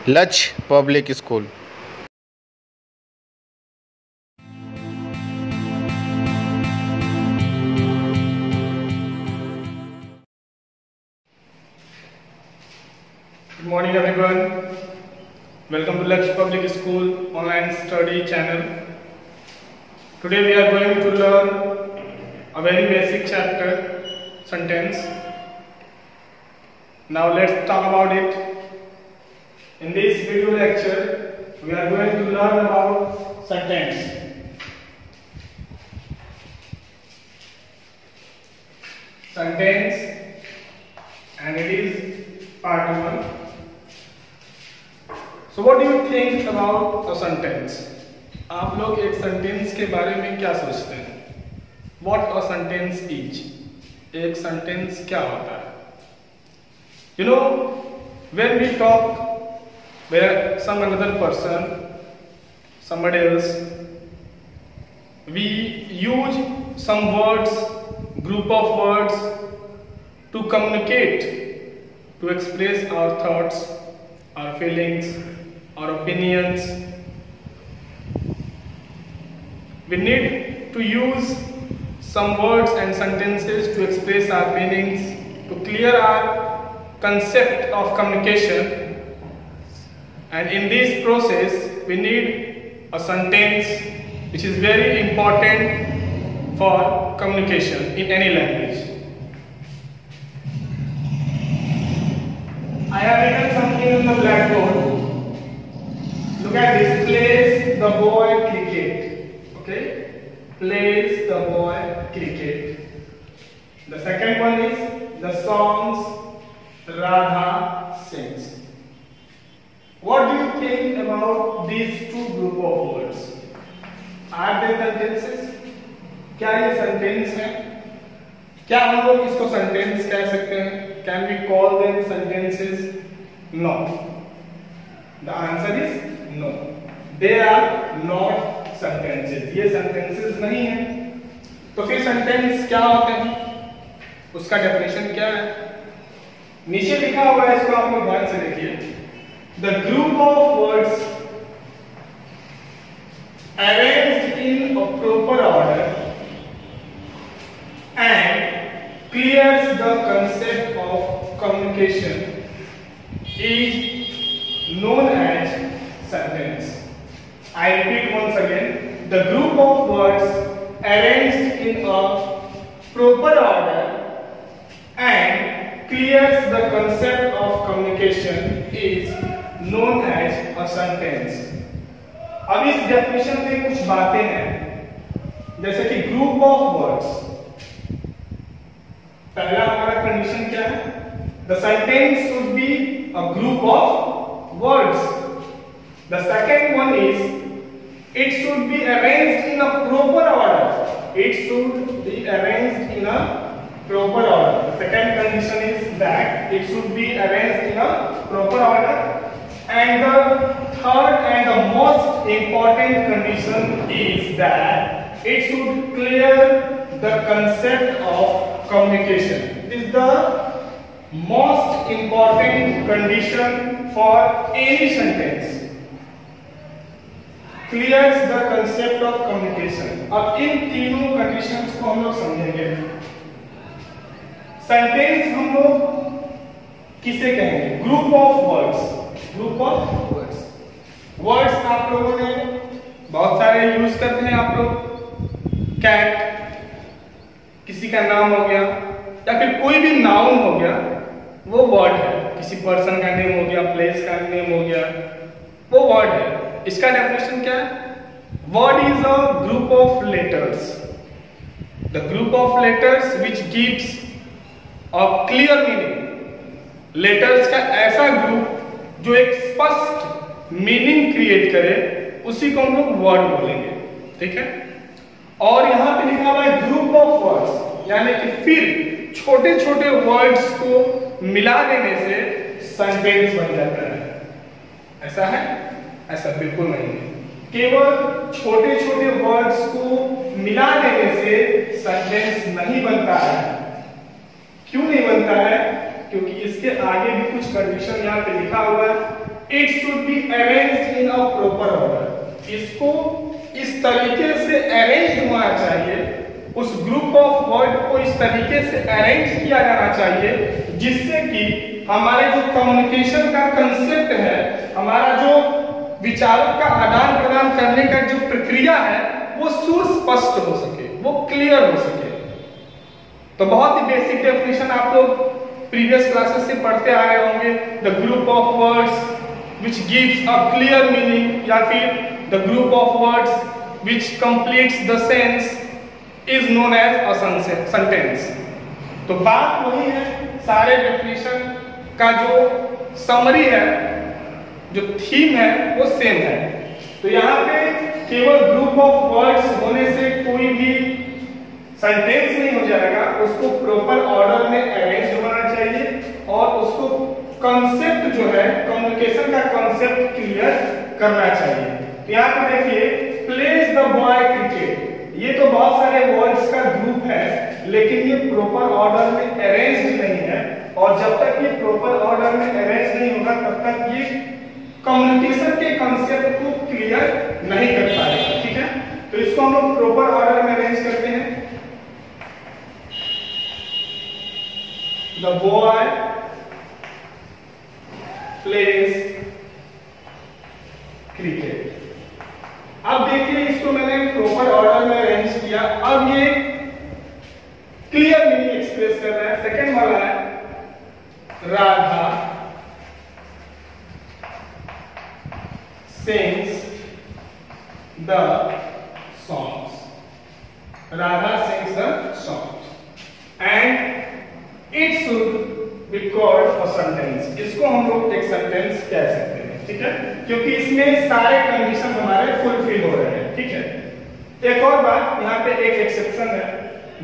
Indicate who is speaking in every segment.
Speaker 1: लक्ष्य public school.
Speaker 2: Good morning everyone. Welcome to Lakshya Public School online study channel. Today we are going to learn a very basic chapter, sentence. Now let's talk about it. In this video lecture we are going to learn about sentence. Sentence, and it is part 1. So what do you think about a sentence? आप लोग एक sentence के बारे में क्या सोचते हैं? What a sentence is? एक सेंटेंस क्या होता है? You know, when we talk with some another person, somebody else, we use some words, group of words to communicate, to express our thoughts, our feelings, our opinions. We need to use some words and sentences to express our meanings, to clear our concept of communication, and in this process we need a sentence which is very important for communication in any language. I have written something on the blackboard. Look at this. Plays the boy cricket. Okay? Plays the boy cricket. The second one is the songs Radha sings. What do you think about these two group of words? Are they sentences? क्या ये sentence है? क्या हम लोग इसको sentence कह सकते हैं? Can we call them sentences? No. The answer is no. They are not sentences. ये sentences नहीं है. तो फिर सेंटेंस क्या होते हैं? उसका डेफिनेशन क्या है? नीचे लिखा हुआ है, इसको आप लोग ध्यान से देखिए. The group of words arranged in a proper order and clears the concept of communication is known as sentence. I repeat once again. The group of words arranged in a proper order and clears the concept of communication is known as a sentence. अब इस definition में कुछ बातें हैं, जैसे कि group of words. पहला हमारा कंडीशन क्या है? The sentence should be a group of words. The second one is it should be arranged in a proper order. It should be arranged in a proper order. The second condition is that it should be arranged in a proper order. And the third and the most important condition is that it should clear the concept of communication. It is the most important condition for any sentence. Clears the concept of communication. अब इन तीनों conditions को हम लोग समझेंगे. Sentence हम लोग किसे कहेंगे? Group of words. Group of words. Words आप लोगों ने बहुत सारे यूज करते हैं. आप लोग कैट, किसी का नाम हो गया, या फिर कोई भी नाउन हो गया, वो वर्ड है. किसी पर्सन का नेम हो गया, प्लेस का नेम हो गया, वो वर्ड है. इसका डेफिनेशन क्या है? Word is a group of letters. The group of letters which gives a clear meaning. Letters का ऐसा ग्रुप जो एक स्पष्ट मीनिंग क्रिएट करे, उसी को हम लोग वर्ड बोलेंगे. ठीक है? और यहां पे लिखा हुआ है ग्रुप ऑफ वर्ड्स, यानी कि फिर छोटे छोटे वर्ड्स को मिला देने से सेंटेंस बन जाता है. ऐसा है? ऐसा बिल्कुल नहीं है. केवल छोटे छोटे वर्ड्स को मिला देने से सेंटेंस नहीं बनता है. क्यों नहीं बनता है? क्योंकि इसके आगे भी कुछ कंडीशन यहाँ पे लिखा हुआ है. It should be arranged in a proper order. इसको इस तरीके से अरेंज होना चाहिए, उस ग्रुप ऑफ वर्ड को इस तरीके से अरेंज किया जाना चाहिए जिससे कि हमारे जो कम्युनिकेशन का कंसेप्ट है, हमारा जो विचारों का आदान प्रदान करने का जो प्रक्रिया है वो सुस्पष्ट हो सके, वो क्लियर हो सके। तो बहुत ही बेसिक डेफिनेशन आप लोग प्रीवियस क्लासेस से पढ़ते आ रहे होंगे। The group of words which gives a clear meaning, या फिर the group of words which completes the sense is known as a sentence. तो बात वही है, सारे डेफिनेशन का जो समरी है, जो थीम है वो सेम है। तो यहाँ पे केवल ग्रुप ऑफ वर्ड्स होने से कोई भी सेंटेंस नहीं हो जाएगा, उसको प्रॉपर ऑर्डर में अरेंज होना चाहिए और उसको कंसेप्ट जो है, कम्युनिकेशन का कंसेप्ट क्लियर करना चाहिए। तो यहाँ पे देखिए, प्लेस द बॉय क्रिकेट, ये तो बहुत सारे वर्ड्स का ग्रुप है लेकिन ये प्रॉपर ऑर्डर में अरेंज नहीं है, और जब तक ये प्रॉपर ऑर्डर में अरेंज नहीं होगा तब तक ये कम्युनिकेशन के कंसेप्ट को क्लियर नहीं कर पाएगा। ठीक है, तो इसको हम लोग प्रॉपर ऑर्डर में अरेंज करते हैं। The boy pledge cricket. अब देखिए, इसको मैंने प्रॉपर ऑर्डर में अरेंज किया। अब ये क्लियर मीनिंग एक्सप्रेस कर रहा है। सेकंड वाला है Radha sings the songs. Radha sings the songs and it should be called a sentence. इसको हम लोग एक सेंटेंस कह सकते हैं। ठीक है, क्योंकि इसमें सारे कंडीशन हमारे फुलफिल हो रहे हैं। ठीक है, एक और बात, यहाँ पे एक एक्सेप्शन है,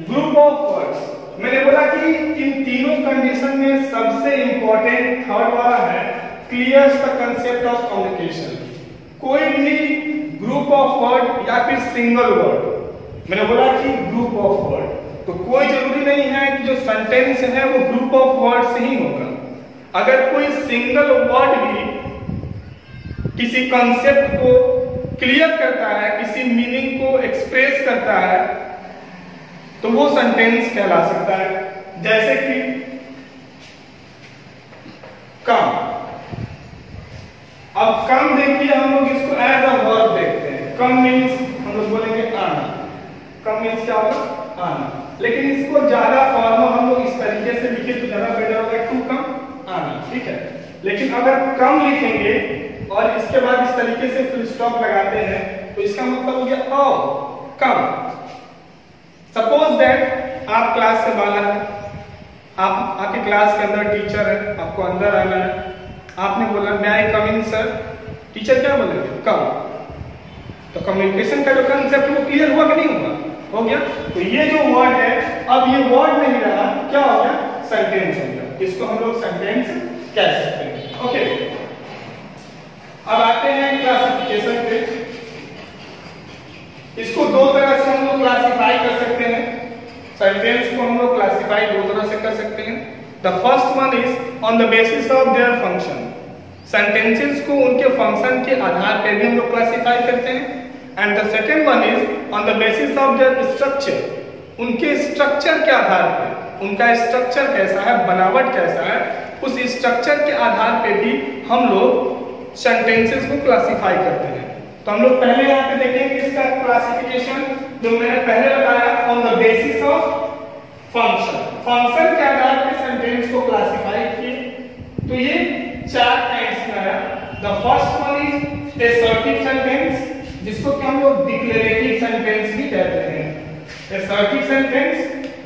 Speaker 2: ग्रुप ऑफ वर्ड्स। मैंने बोला कि इन तीनों कंडीशन में सबसे इंपॉर्टेंट थर्ड वाला है, clear the concept of communication. कोई भी ग्रुप ऑफ वर्ड या फिर सिंगल वर्ड, मैंने बोला कि ग्रुप ऑफ वर्ड, तो कोई जरूरी नहीं है कि जो सेंटेंस है वो ग्रुप ऑफ वर्ड से ही होगा। अगर कोई सिंगल वर्ड भी किसी कंसेप्ट को क्लियर करता है, किसी मीनिंग को एक्सप्रेस करता है, तो वो सेंटेंस कहला सकता है। जैसे कि कम। अब कम देखिए, हम लोग इसको एज अ वर्ब देखते हैं। कम मीन्स हम लोग बोलेंगे आना। कम मीन्स क्या होगा? आना। लेकिन इसको ज्यादा फॉर्मल हम लोग इस तरीके से लिखे तो ज्यादा बेटर होगा, टू कम, आना। ठीक है, लेकिन अगर कम लिखेंगे और इसके बाद इस तरीके से फुल स्टॉप लगाते हैं तो इसका मतलब हो गया आओ, कम। सपोज दैट आप क्लास से बाहर हैं, आप आपके क्लास के अंदर टीचर है, आपको अंदर आना है, आपने बोला मैं आई कम इन सर, टीचर क्या बोलेंगे? कम। तो कम्युनिकेशन का जो कंसेप्ट वो क्लियर हुआ कि नहीं हुआ? हो गया। तो ये जो वर्ड है, अब ये वर्ड नहीं रहा, क्या हो गया? सेंटेंस हो गया। इसको हम लोग सेंटेंस कह सकते हैं। ओके, अब आते हैं क्लासिफिकेशन पे। इसको दो तरह से हम लोग क्लासिफाई कर सकते हैं। सेंटेंस को हम लोग क्लासिफाई दो तरह से कर सकते हैं। The first one is on the basis of their function. Sentences को उनके फंक्शन के आधार पर भी हम लोग क्लासिफाई करते हैं। And the second one is on the basis of their structure. उनके स्ट्रक्चर के आधार पर, उनका स्ट्रक्चर कैसा है, बनावट कैसा है, उस स्ट्रक्चर के आधार पे भी हम लोग सेंटेंसेस को क्लासिफाई करते हैं। तो हम लोग पहले यहाँ पे देखेंगे इसका क्लासिफिकेशन, जो मैंने पहले बताया, on the basis of function. Function के आधार पे सेंटेंस को क्लासिफाई किए। तो ये चार टाइप्स में है। The first one is assertive sentence, जिसको कि हम लोग डिक्लेरेटिव सेंटेंस भी कहते हैं। असर्टिव सेंटेंस,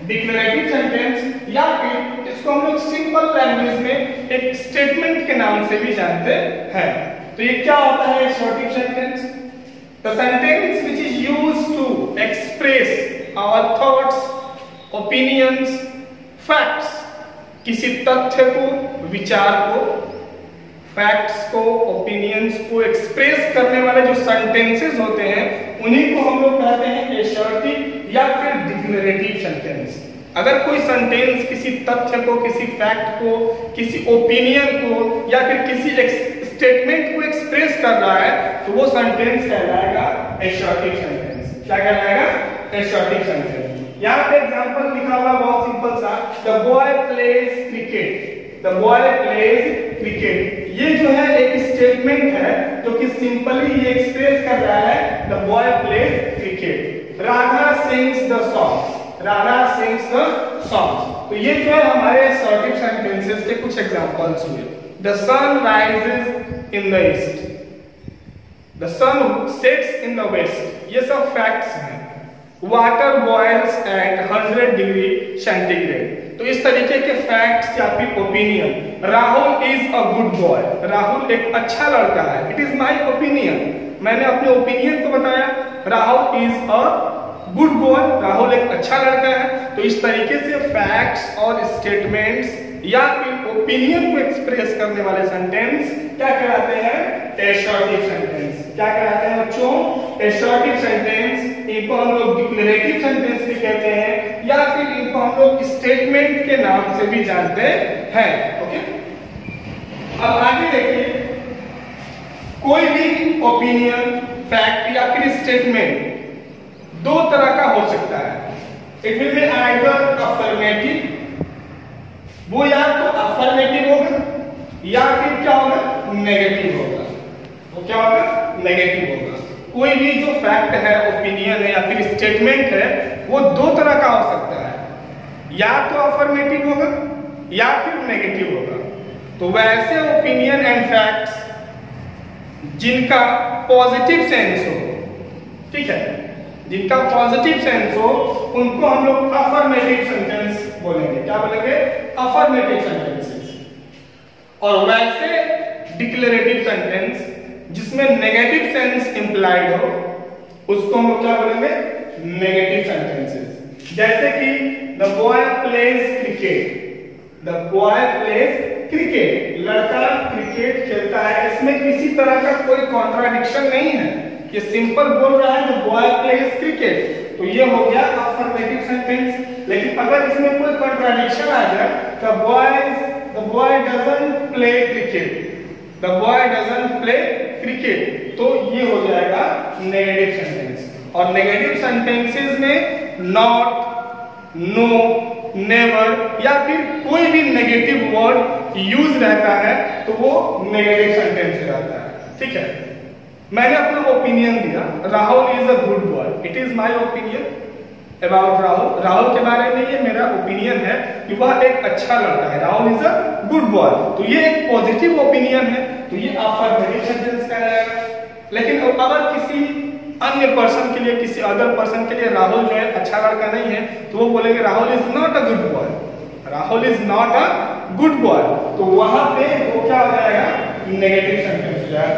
Speaker 2: डिक्लेरेटिव सेंटेंस, या फिर इसको हम लोग सिंपल लैंग्वेज में एक स्टेटमेंट के नाम से भी जानते हैं। तो ये क्या होता है assertive sentence? The sentence which is used to express our thoughts, opinions, facts. किसी तथ्य को, विचार को, फैक्ट्स को, ओपिनियंस को एक्सप्रेस करने वाले जो सेंटेंसेस होते हैं उन्हीं को हम लोग कहते हैं असर्टिव या फिर डिक्लेरेटिव सेंटेंस। अगर कोई सेंटेंस किसी तथ्य को, किसी फैक्ट को, किसी ओपिनियन को या फिर किसी स्टेटमेंट को एक्सप्रेस कर रहा है तो वो सेंटेंस कहलाएगा एसर्टिव सेंटेंस। क्या कहलाएगा? Assertive sentence. यहाँ पे एग्जांपल लिखा हुआ बहुत सिंपल सा, the boy pledge cricket, the boy pledge cricket. ये जो है एक स्टेटमेंट है जो कि सिंपली ये एक्सप्रेस कर रहा है the boy pledge cricket. Radha sings the songs, Radha sings the songs. तो ये जो है हमारे असर्टिव सेंटेंसेस के कुछ एग्जांपल्स हुए। The sun rises in the east, the sun sets in the west. ये सब फैक्ट्स हैं। Water boils at 100 degree centigrade. तो इस तरीके के फैक्ट्स या फिर opinion. Rahul is a good boy, Rahul एक अच्छा लड़का है। इट इज माई ओपिनियन, मैंने अपने ओपिनियन को बताया। Rahul is a good boy, Rahul एक अच्छा लड़का है। तो इस तरीके से फैक्ट्स और स्टेटमेंट्स या फिर ओपिनियन को एक्सप्रेस करने वाले सेंटेंस क्या कहलाते हैं? Assertive sentence. क्या कहलाते हैं बच्चों? Assertive sentence. इनको हम लोग डिक्लेरेटिव सेंटेंस भी कहते हैं या फिर इनको हम लोग स्टेटमेंट के नाम से भी जानते हैं। ओके, अब आगे देखिए, कोई भी ओपिनियन, फैक्ट या फिर स्टेटमेंट दो तरह का हो सकता है। It will be either affirmative, वो या तो अफर्मेटिव होगा या फिर क्या होगा? नेगेटिव होगा। वो क्या होगा? नेगेटिव होगा। कोई भी जो फैक्ट है, ओपिनियन है या फिर स्टेटमेंट है, वो दो तरह का हो सकता है, या तो अफर्मेटिव होगा या फिर नेगेटिव होगा। तो वैसे ओपिनियन एंड फैक्ट्स जिनका पॉजिटिव सेंस हो, ठीक है, जिनका पॉजिटिव सेंस हो, उनको हम लोग अफर्मेटिव सेंटेंस बोलेंगे। क्या बोलेंगे? Affirmative sentences. और वैसे डिक्लेरेटिव सेंटेंस जिसमें नेगेटिव सेंस इंप्लाइड हो, उसको हम लोग क्या बोलेंगे? Negative sentences. जैसे कि the boy pledge cricket, the boy pledge cricket, लड़का क्रिकेट खेलता है। इसमें किसी तरह का कोई कॉन्ट्राडिक्शन नहीं है, ये सिंपल बोल रहा है द बॉय प्लेज क्रिकेट, तो ये हो गया अफर्मेटिव सेंटेंस। लेकिन अगर इसमें कोई कॉन्ट्राडिक्शन आ जाए, the boy doesn't play cricket, the boy doesn't play cricket, तो ये हो जाएगा नेगेटिव सेंटेंस। और नेगेटिव सेंटेंसेस में नॉट, नो, नेवर या फिर कोई भी नेगेटिव वर्ड यूज रहता है तो वो नेगेटिव सेंटेंस रहता है। ठीक है, मैंने अपना ओपिनियन दिया, Rahul is a good boy. It is my opinion about Rahul. Rahul के बारे में ये मेरा ओपिनियन है कि वह एक अच्छा लड़का है। Rahul is a good boy, तो ये एक पॉजिटिव ओपिनियन है, तो ये अफर्मेटिव सेंटेंस कहलाएगा। लेकिन अगर किसी अन्य पर्सन के लिए, किसी अदर पर्सन के लिए राहुल जो है अच्छा लड़का नहीं है, तो वो बोलेंगे Rahul is not a good boy, Rahul is not a good boy, तो वहां पे वो क्या हो जाएगा? नेगेटिव सेंटेंस हो जाएगा।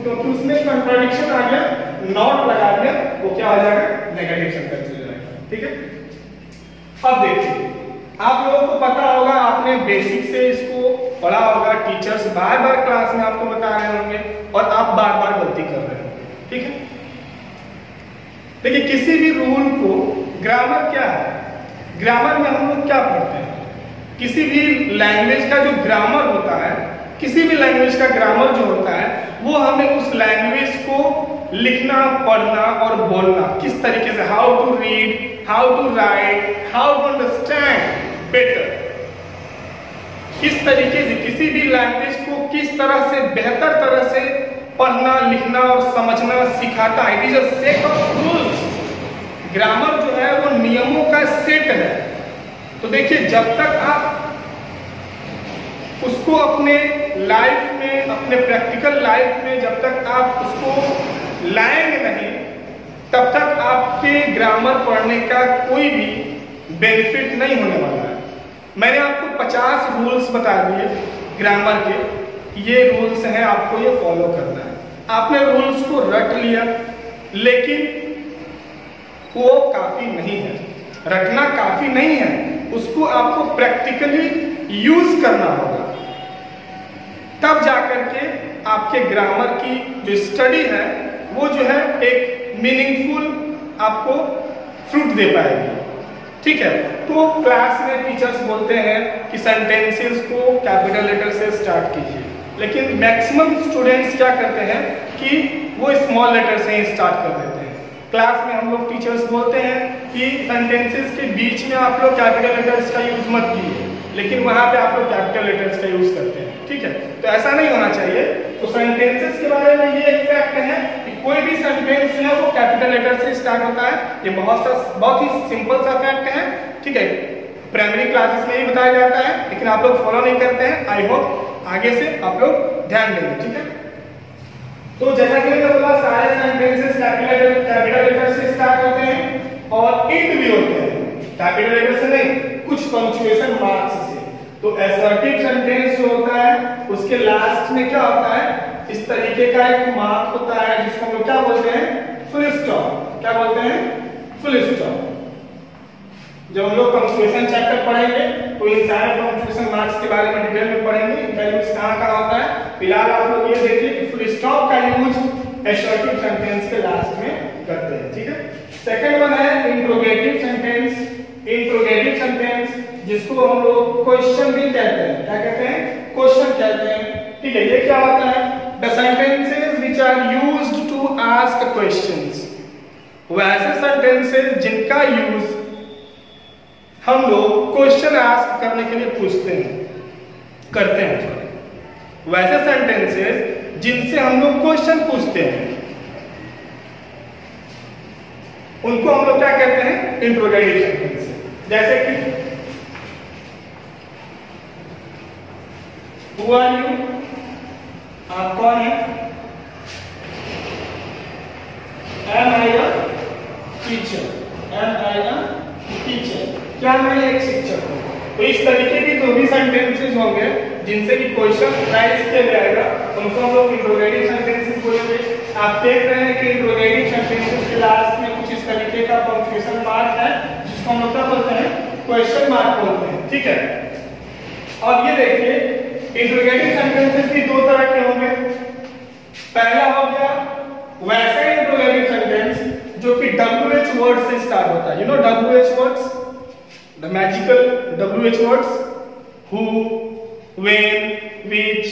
Speaker 2: क्योंकि उसमें कंट्राडिक्शन आ गया, नॉट लगा दिया, वो क्या हो जाएगा? नेगेटिव सेंटेंस हो जाएगा। ठीक है, अब देखिए, आप लोगों को पता होगा, आपने बेसिक से इसको पढ़ा होगा, टीचर्स बार बार क्लास में आपको बता रहे होंगे और आप बार बार गलती कर रहे हो। ठीक है, देखिए, किसी भी रूल को, ग्रामर क्या है? ग्रामर में हम लोग क्या पढ़ते हैं? किसी भी लैंग्वेज का जो ग्रामर होता है, किसी भी लैंग्वेज का ग्रामर जो होता है, वो हमें उस लैंग्वेज को लिखना, पढ़ना और बोलना किस तरीके से, how to read, how to write, how to understand better, किस तरीके से किसी भी लैंग्वेज को किस तरह से बेहतर तरह से पढ़ना, लिखना और समझना सिखाता है। It is a set of rules. Grammar जो है वो नियमों का सेट है। तो देखिए, जब तक आप उसको अपने लाइफ में, अपने प्रैक्टिकल लाइफ में जब तक आप उसको लाएंगे नहीं, तब तक आपके ग्रामर पढ़ने का कोई भी बेनिफिट नहीं होने वाला है। मैंने आपको 50 रूल्स बता दिए ग्रामर के, ये रूल्स हैं, आपको ये फॉलो करना है। आपने रूल्स को रट लिया, लेकिन वो काफी नहीं है, रटना काफी नहीं है, उसको आपको प्रैक्टिकली यूज करना होगा। तब जाकर के आपके ग्रामर की जो स्टडी है वो जो है एक मीनिंगफुल आपको फ्रूट दे पाएगी। ठीक है, तो क्लास में टीचर्स बोलते हैं कि सेंटेंसेस को कैपिटल लेटर से स्टार्ट कीजिए। लेकिन मैक्सिमम स्टूडेंट्स क्या करते हैं कि वो स्मॉल लेटर से ही स्टार्ट कर देते हैं। क्लास में हम लोग टीचर्स बोलते हैं कि सेंटेंसेस के बीच में आप लोग कैपिटल लेटर्स का यूज मत कीजिए, लेकिन वहां पे आप लोग कैपिटल लेटर्स का यूज करते हैं, ठीक है। तो ऐसा नहीं होना चाहिए। तो सेंटेंसेस के बारे में ये एक फैक्ट है कि कोई भी सेंटेंस जो है वो कैपिटल लेटर से स्टार्ट होता है। ये बहुत ही सिंपल सा फैक्ट है, ठीक है। प्राइमरी क्लासेस में ही बताया जाता है, लेकिन आप लोग फॉलो नहीं करते हैं। आई होप आगे से आप लोग ध्यान देंगे, ठीक है। तो जैसा कि मैंने बोला, सारे सेंटेंसेस कैपिटल लेटर से स्टार्ट होते हैं और एंड भी होते हैं कैपिटल लेटर से नहीं, कुछ पंक्चुएशन मार्क्स से। तो असर्टिव सेंटेंस जो होता है उसके लास्ट में क्या होता है, इस तरीके का एक मार्क होता है जिसको हम लोग क्या बोलते हैं, फुल स्टॉप। क्या बोलते हैं, फुल स्टॉप। जब हम लोग पंक्चुएशन चैप्टर पढ़ेंगे तो इन सारे पंक्चुएशन मार्क्स के बारे में डिटेल में पढ़ेंगे, इनका यूज कहाँ होता है। फिलहाल आप लोग ये देखिए कि फुल स्टॉप का यूज असर्टिव सेंटेंस के लास्ट में करते हैं, ठीक है। सेकंड वन है इंट्रोगेटिव सेंटेंस। इंट्रोगेटिव सेंटेंस जिसको हम लोग क्वेश्चन भी कहते हैं। क्या कहते हैं, क्वेश्चन कहते हैं, ठीक है। ये क्या होता है, the sentences which are used to ask questions. वैसे सेंटेंसेस जिनका यूज हम लोग क्वेश्चन आस्क करने के लिए पूछते हैं, करते हैं। वैसे सेंटेंसेस जिनसे हम लोग क्वेश्चन पूछते हैं उनको हम लोग क्या कहते हैं, इंट्रोगेटिव सेंटेंस। जैसे कि Who are you? आप कौन है? Am I a teacher? Am I a teacher? क्या मैं एक शिक्षक हूँ? तो इस तरीके की जो भी सेंटेंसेस होंगे जिनसे कि क्वेश्चन राइज किया जाएगा उनको हम लोग इंट्रोगेटिव सेंटेंसेस बोलेंगे। आप देख रहे हैं कि इंट्रोगेटिव सेंटेंसेस के लास्ट में कुछ इस तरीके का पंक्चुएशन मार्क है जिसको हम लोग क्या बोलते हैं, क्वेश्चन मार्क बोलते हैं, ठीक है। अब ये देखिए, इंट्रोगेटिव सेंटेंसेस भी दो तरह के होंगे। पहला हो गया वैसा इंट्रोगेटिव सेंटेंस जो कि WH वर्ड से स्टार्ट होता है। You know WH words, the magical WH words, who, when, which,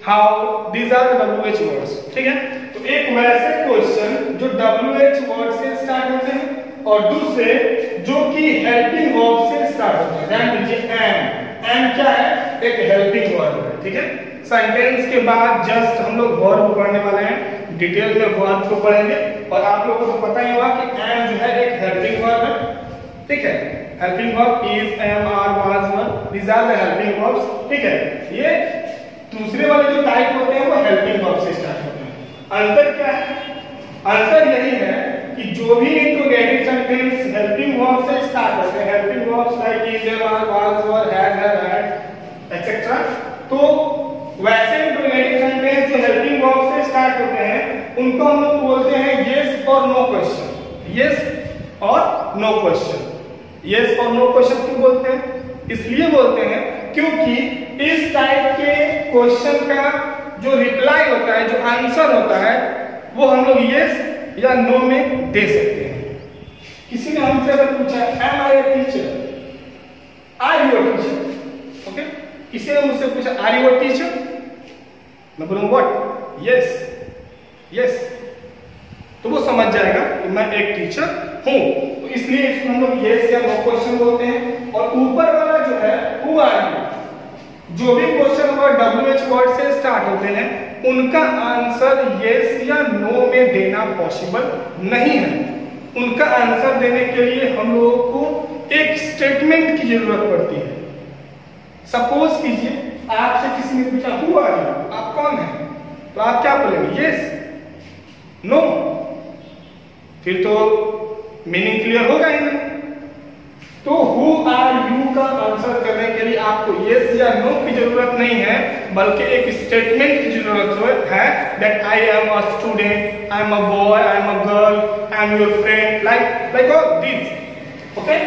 Speaker 2: how, these are WH words, ठीक है। तो एक वैसे क्वेश्चन जो WH वर्ड से स्टार्ट होते हैं और दूसरे जो कि हेल्पिंग वर्ब से स्टार्ट होते हैं। ध्यान दीजिए, एम क्या है, एक हेल्पिंग वर्ब है, ठीक है। सेंटेंस के बाद जस्ट हम लोग वर्ब पढ़ने वाले हैं, डिटेल में वर्ब को पढ़ेंगे और आप लोगों को पता ही होगा कि एम जो है एक हेल्पिंग वर्ब है, ठीक है। Helping verb is, am, are, was, were, these are the helping verbs, ठीक है। ये दूसरे वाले जो टाइप होते हैं वो हेल्पिंग वर्ब से स्टार्ट होते हैं। अंतर क्या है, अंतर यही है कि जो भी इंट्रोगेटिव सेंटेंस हेल्पिंग वर्ब से स्टार्ट होते हैं, helping verbs like is, am, are, was, were, has, have, had etcetera, तो वैसे इंट्रोगेटिव सेंटेंस जो हेल्पिंग वर्ब से स्टार्ट होते हैं उनको हम लोग बोलते हैं यस और नो क्वेश्चन। यस और नो क्वेश्चन। यस और नो क्वेश्चन क्यों बोलते हैं, इसलिए बोलते हैं क्योंकि इस टाइप के क्वेश्चन का जो रिप्लाई होता है, जो आंसर होता है, वो हम लोग यस या नो में दे सकते हैं। किसी ने हमसे अगर पूछा am I a teacher, are you a teacher, okay. किसी ने मुझसे पूछा आर यू अ टीचर, मैं बोलूंगा व्हाट, यस, यस, तो वो समझ जाएगा कि मैं एक टीचर हूं। तो इसलिए इसको हम लोग यस या नो क्वेश्चन बोलते हैं। और ऊपर वाला जो है हु आर यू, जो भी क्वेश्चन वर्ड WH वर्ड से स्टार्ट होते हैं उनका आंसर यस या नो में देना पॉसिबल नहीं है। उनका आंसर देने के लिए हम लोगों को एक स्टेटमेंट की जरूरत पड़ती है। सपोज कीजिए आपसे किसी ने पूछा हु आर यू, आप कौन हैं, तो आप क्या बोलेंगे, यस, नो, फिर तो मीनिंग क्लियर होगा ही नहीं। तो हु आर यू का आंसर करने के लिए आपको यस या नो की जरूरत नहीं है, बल्कि एक स्टेटमेंट की जरूरत है that I am a student, I am a boy, I am a girl, I am your friend, like all this, okay.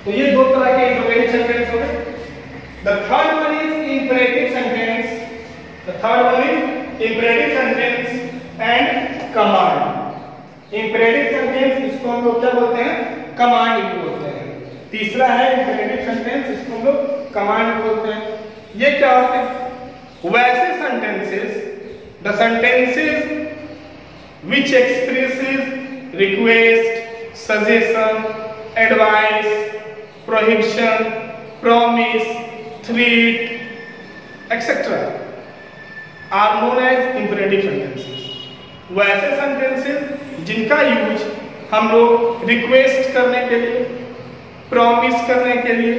Speaker 2: तो ये दो तरह के इंट्रोगेटिव सेंटेंस हो गए। The third one is imperative sentence. The third one is imperative sentence and command. Imperative sentence इसको हम लोग क्या बोलते हैं, कमांड बोलते हैं। तीसरा है imperative sentence, इसको हम लोग कमांड बोलते हैं। ये क्या होते हैं, वैसे sentences, the sentences which expresses request, suggestion, advice, prohibition, promise, threat, etc. are known as imperative sentences. वैसे सेंटेंसेस जिनका यूज हम लोग रिक्वेस्ट करने के लिए, प्रॉमिस करने के लिए,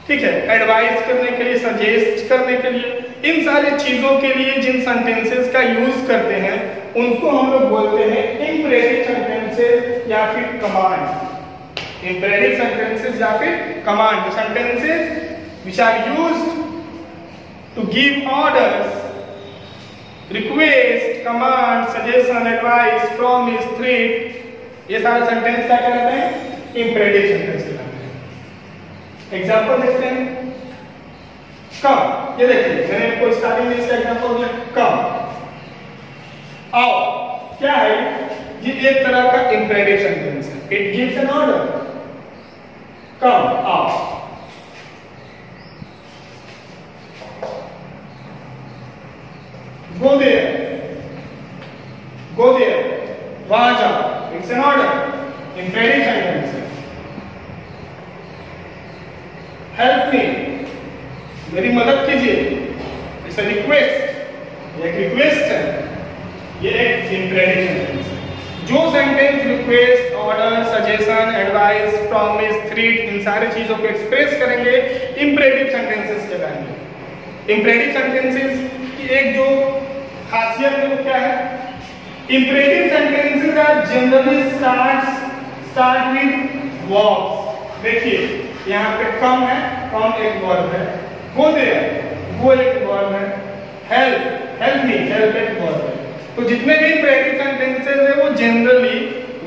Speaker 2: ठीक है, एडवाइस करने के लिए, सजेस्ट करने के लिए, इन सारी चीजों के लिए जिन सेंटेंसेस का यूज करते हैं उनको हम लोग बोलते हैं इंपरेटिव सेंटेंसेस या फिर कमांड। इंपरेटिव सेंटेंसेस या फिर command, sentences which are used to give orders, request, command, suggestion, advice, promise, threat, ये सारे सेंटेंस क्या कहलाते हैं? इंपरेटिव सेंटेंस कहलाते हैं। एग्जांपल देखते हैं। कम, ये देखिए मैंने आपको स्टार्टिंग में इसका एग्जांपल दिया, कम, आओ, क्या है? ये एक तरह का इंपरेटिव सेंटेंस है। इट गिव्स एन ऑर्डर, कम, आओ। Go there, go there, वहां जाओ, it's an order, imperative sentence है। Help me, मेरी मदद कीजिए, it's a request, ये एक रिक्वेस्ट है, ये एक imperative sentence है। जो sentence request, order, suggestion, advice, promise, threat, इन सारी चीजों को एक्सप्रेस करेंगे, इंपरेटिव सेंटेंसेस कहलाएंगे। इंपरेटिव सेंटेंसेस की एक जो खासियत है वो क्या है? Imperative sentences are generally start with verbs. देखिए यहाँ पे कम है, कम एक वर्ब है, गो देयर, गो एक वर्ब है, हेल्प, हेल्प मी, हेल्प एक वर्ब है। तो जितने भी इंपरेटिव सेंटेंसेस है वो जनरली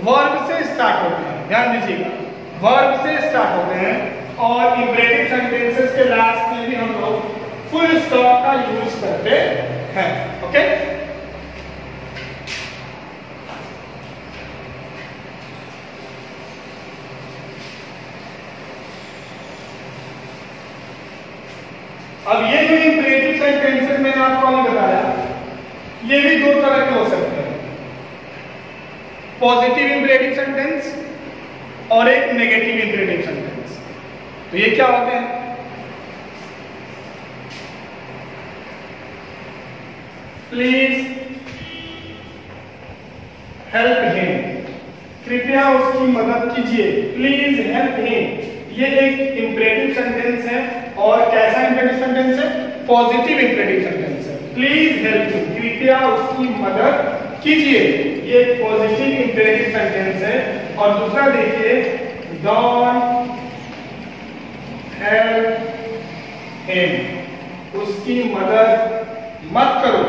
Speaker 2: वर्ब से स्टार्ट होते हैं, ध्यान दीजिएगा, वर्ब से स्टार्ट होते हैं। और इंपरेटिव सेंटेंसेस के लास्ट में भी हम लोग फुल स्टॉप का यूज करते हैं। ओके, अब ये जो इंपरेटिव सेंटेंसेस मैंने आपको अभी बताया, ये भी दो तरह के हो सकते हैं, पॉजिटिव इंपरेटिव सेंटेंस और एक नेगेटिव इंपरेटिव सेंटेंस। तो ये क्या होते हैं? प्लीज हेल्प हिम, कृपया उसकी मदद कीजिए, प्लीज हेल्प हिम, ये एक इंपरेटिव सेंटेंस है। और कैसा इंपरेटिव सेंटेंस है? पॉजिटिव इंपरेटिव सेंटेंस है। प्लीज हेल्प हिम, कृपया उसकी मदद कीजिए, ये एक पॉजिटिव इंपरेटिव सेंटेंस है। और दूसरा देखिए, डोंट हेल्प हिम, उसकी मदद मत करो,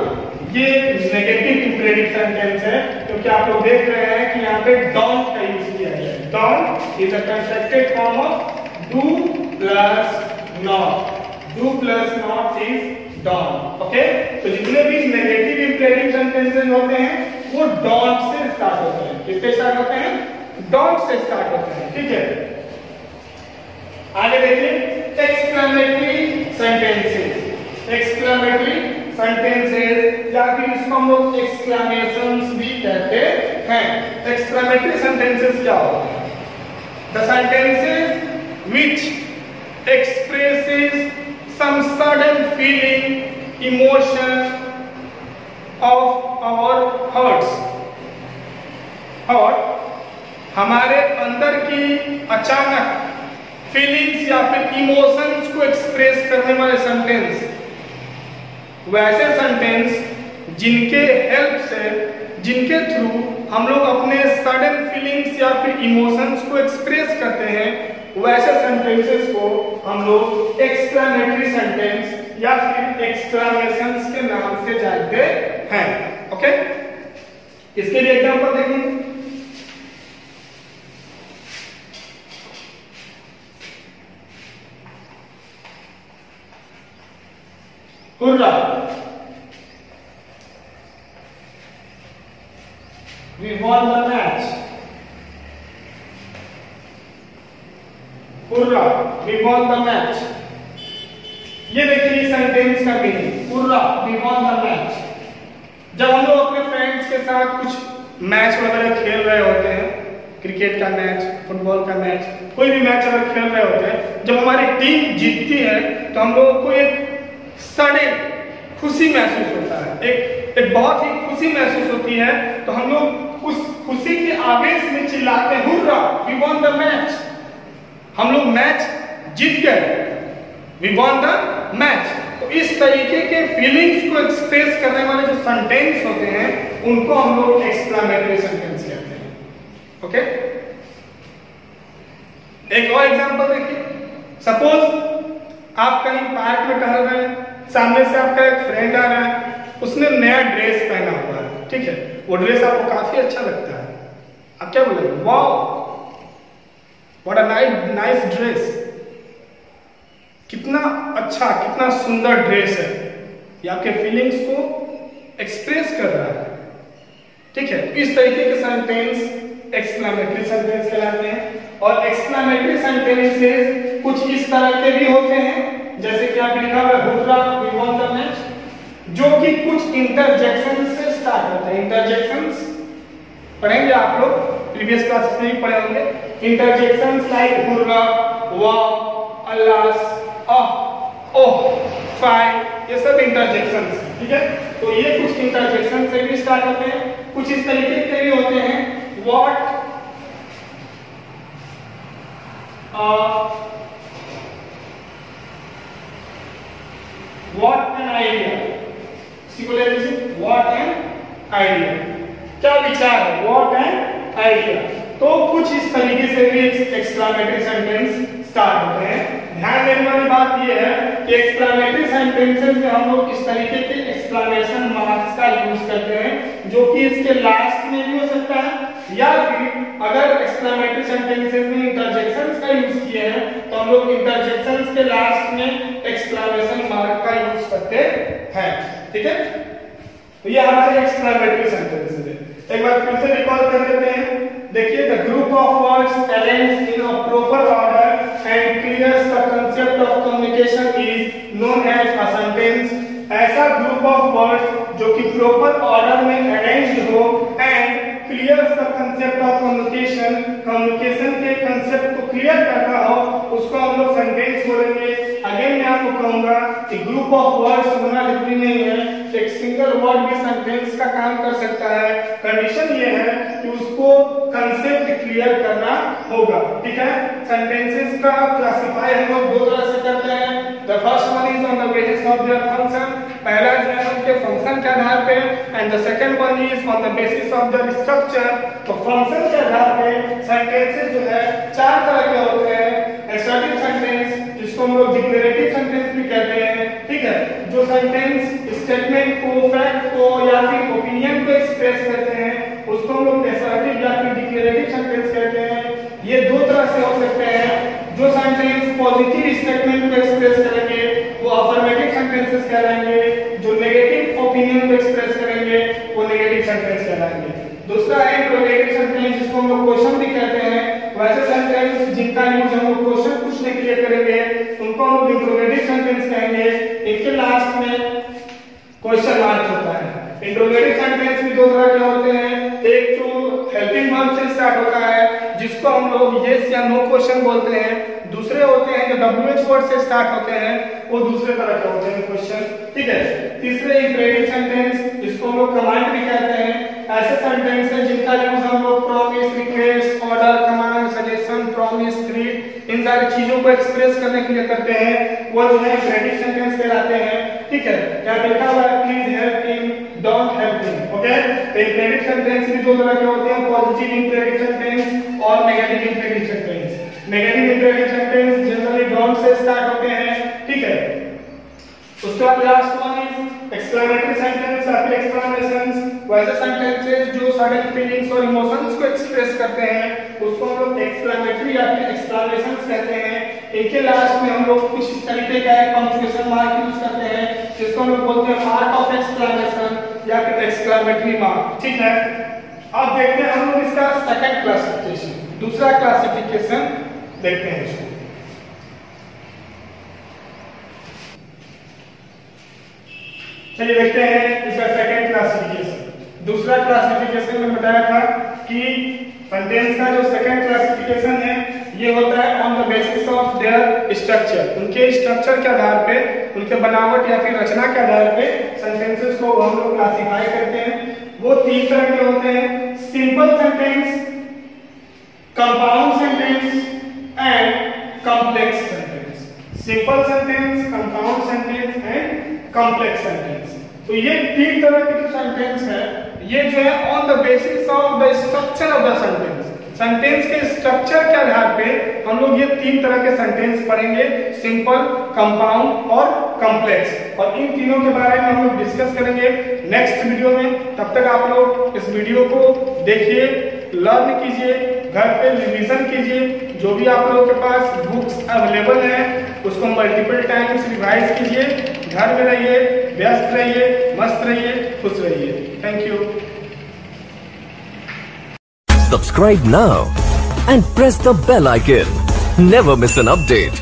Speaker 2: ये नेगेटिव इंपरेटिव सेंटेंस है, क्योंकि आप लोग देख रहे हैं कि यहाँ पे डोंट का यूज किया गया है। Don't is a constructed form of do plus not, do plus not is don't. Okay, तो जितने भी नेगेटिव इंपरेटिव सेंटेंसेस होते हैं वो डोंट से स्टार्ट होते हैं। किससे स्टार्ट होते हैं? डोंट से स्टार्ट होते हैं, ठीक है। आगे देखिए, एक्सक्लेमेटरी सेंटेंसेस, एक्सक्लेमेटरी सेंटेंसेस या फिर इसको हम लोग एक्सक्लेमेशंस भी कहते हैं। एक्सक्लेमेटरी सेंटेंसेस क्या होते हैं? The sentences which expresses some sudden feeling, emotion of our hearts, और हमारे अंदर की अचानक फीलिंग्स या फिर इमोशंस को एक्सप्रेस करने वाले सेंटेंस, वैसे सेंटेंस जिनके हेल्प से, जिनके थ्रू हम लोग अपने सडन फीलिंग्स या फिर इमोशंस को एक्सप्रेस करते हैं, वैसे सेंटेंसेस को हम लोग एक्सक्लेमेटरी सेंटेंस या फिर एक्सक्लेमेशंस के नाम से जानते हैं। ओके, इसके लिए एग्जांपल देखें। Hurrah, we won the match. Hurrah, we won the match. ये देखिए सेंटेंस का meaning, hurrah we won the match. जब हम लोग अपने फ्रेंड्स के साथ कुछ मैच वगैरह खेल रहे होते हैं, क्रिकेट का मैच, फुटबॉल का मैच, कोई भी मैच अगर खेल रहे होते हैं, जब हमारी टीम जीतती है तो हम लोगों को एक सडन खुशी महसूस होता है, एक बहुत ही खुशी महसूस होती है। तो हम लोग उस खुशी के आवेश में चिल्लाते हैं hurrah we won the match, हम लोग मैच जीत गए, वी वॉन द मैच। तो इस तरीके के फीलिंग्स को एक्सप्रेस करने वाले जो सेंटेंस होते हैं उनको हम लोग एक्सक्लेमेटरी सेंटेंस कहते हैं। ओके, एक और एग्जांपल देखिए। सपोज आप कहीं पार्क में टहल रहे हैं, सामने से आपका एक फ्रेंड आ रहा है, उसने नया ड्रेस पहना हुआ है, ठीक है, वो ड्रेस आपको काफी अच्छा लगता है, आप क्या बोलेंगे? Wow what a nice dress, कितना अच्छा, कितना सुंदर ड्रेस है। ये आपके फीलिंग्स को एक्सप्रेस कर रहा है, ठीक है। इस तरीके के सेंटेंस एक्सक्लेमेटरी सेंटेंस कहलाते हैं। और एक्सक्लेमेटरी सेंटेंसेस कुछ इस तरह के भी होते हैं, जैसे कि आप लिखा हुआ है hurrah we won the match, जो कि कुछ इंटरजेक्शन से स्टार्ट होते हैं। इंटरजेक्शंस पढ़ेंगे आप लोग, प्रीवियस क्लासेस में भी पढ़े होंगे। इंटरजेक्शंस लाइक हुर्रा, वाओ, अल्लाह, ओह, फाइन, ये सब इंटरजेक्शंस, ठीक है। तो ये कुछ इंटरजेक्शन से भी स्टार्ट होते हैं, कुछ इस तरीके के भी होते हैं। What, what an idea, what an idea, क्या विचार है, व्हाट एन आइडिया। तो कुछ इस तरीके से भी एक्सक्लेमेटरी सेंटेंस स्टार्ट होते हैं। ध्यान देने वाली बात यह है कि एक्सक्लेमेटरी सेंटेंसेस में हम लोग इस तरीके के एक्सक्लेमेशन मार्क्स का यूज करते हैं, जो कि इसके लास्ट में भी हो सकता है, या फिर अगर एक्सक्लेमेटरी सेंटेंसेस में इंटरजेक्शंस का यूज किए हैं तो हम लोग इंटरजेक्शंस के लास्ट में एक्सक्लेमेशन मार्क का यूज करते हैं, ठीक है। तो ये हमारे एक्सक्लेमेटरी सेंटेंसेस है। एक बार फिर से रिकॉल कर लेते हैं। देखिए, the group of words arranged in a proper order and clears the concept of communication is known as a sentence. ऐसा ग्रुप ऑफ वर्ड्स जो कि प्रॉपर ऑर्डर में अरेंज्ड हो and clears the concept of communication, communication के concept को clear करता हो, उसको हम लोग सेंटेंस बोलेंगे। अगेन मैं आपको कहूंगा कि ग्रुप ऑफ वर्ड्स होना जरूरी नहीं है, एक सिंगल वर्ड भी सेंटेंस का काम कर सकता है। कंडीशन ये है कि उसको कांसेप्ट क्लियर करना होगा, ठीक है। सेंटेंसेस का क्लासिफाई हम लोग दो तरह से करते हैं। The first one is on the basis of their function, पहला जो है उनके फंक्शन के आधार पे, and the second one is on the basis of their structure. तो फंक्शन के आधार पे सेंटेंसेस जो है चार तरह के होते हैं। एसर्टिव सेंटेंस, जिसको हम लोग डिक्लेरेटिव सेंटेंस भी कहते हैं, ठीक है, जो सेंटेंस स्टेटमेंट को, फैक्ट को या फिर ओपिनियन को एक्सप्रेस करते हैं, उसको हम लोग एसर्टिव या फिर डिक्लेरेटिव सेंटेंस कहते हैं। ये दो तरह से हो सकते हैं। जो सेंटेंस पॉजिटिव स्टेटमेंट को एक्सप्रेस करेंगे वो अफर्मेटिव सेंटेंसेस कहलाएंगे, जो नेगेटिव ओपिनियन को एक्सप्रेस करेंगे वो नेगेटिव सेंटेंस कहलाएंगे। दूसरा है इंट्रोगेटिव सेंटेंस, जिसको हम लोग क्वेश्चन भी कहते हैं। वैसे सेंटेंस जिनका यूज हम लोग क्वेश्चन पूछने के लिए करेंगे उनको हम लोग इंट्रोगेटिव सेंटेंस कहेंगे। इनके लास्ट में क्वेश्चन मार्क होता है। इंट्रोगेटिव सेंटेंस भी दो तरह के होते हैं। एक जो हेल्पिंग वर्ब से स्टार्ट होता है, जिसको हम लोग यस या नो क्वेश्चन बोलते हैं। दूसरे होते हैं जो WH वर्ड से स्टार्ट होते हैं, वो दूसरे तरह के होते हैं क्वेश्चन, ठीक है। तीसरे इंपेरेटिव सेंटेंस, जिसको हम लोग कमांड भी कहते हैं। ऐसे सेंटेंस हैं जिनका यूज हम लोग promise, request, order, command, suggestion, promise, threat, इन सारी चीजों को एक्सप्रेस करने के लिए करते हैं, वो जो है इंपेरेटिव सेंटेंस कहलाते हैं, ठीक है। यहाँ पे लिखा हुआ है please help him, don't help him, okay. तो इंपेरेटिव सेंटेंस भी दो तरह के होते हैं, पॉजिटिव इंपेरेटिव सेंटेंस और negative imperative sentence. Negative imperative sentence generally don't say start होते हैं, ठीक है। उसके बाद last one is exclamatory sentence या फिर एक्सक्लेमेशंस। वैसे सेंटेंसेस जो सडन फीलिंग्स और इमोशंस को एक्सप्रेस करते हैं उसको हम लोग एक्सक्लेमेटरी या फिर एक्सक्लेमेशंस कहते हैं। इनके लास्ट में हम लोग कुछ इस तरीके का पंक्चुएशन मार्क यूज करते हैं, जिसको हम लोग बोलते हैं मार्क ऑफ एक्सक्लेमेशन या फिर एक्सक्लेमेटरी मार्क, ठीक है। अब देखते हैं हम लोग इसका सेकंड क्लासिफिकेशन, दूसरा क्लासिफिकेशन देखते हैं इसको। चलिए देखते हैं इसका सेकंड क्लासिफिकेशन। दूसरा क्लासिफिकेशन में बताया था कि सेंटेंस का जो सेकंड क्लासिफिकेशन है ये होता है on the basis of their structure. उनके स्ट्रक्चर के आधार पे, उनके बनावट या फिर रचना के आधार पे सेंटेंसेस को हम लोग क्लासिफाई करते हैं। वो तीन तरह के होते हैं, simple sentence, compound sentence and complex sentence. Simple sentence, compound sentence and complex sentence. तो ये तीन तरह के जो सेंटेंस है ये जो है on the basis of the structure of the sentence, sentence के स्ट्रक्चर के आधार पे हम लोग ये तीन तरह के सेंटेंस पढ़ेंगे, सिंपल, कंपाउंड और कॉम्प्लेक्स। और इन तीनों के बारे में हम लोग डिस्कस करेंगे नेक्स्ट वीडियो में। तब तक आप लोग इस वीडियो को देखिए, लर्न कीजिए, घर पे रिवीजन कीजिए। जो भी आप लोगों के पास बुक्स अवेलेबल हैं उसको मल्टीपल टाइम्स रिवाइज कीजिए। घर में रहिए, व्यस्त रहिए, मस्त रहिए, खुश रहिए। Thank you.
Speaker 3: Subscribe now and press the bell icon. Never miss an update.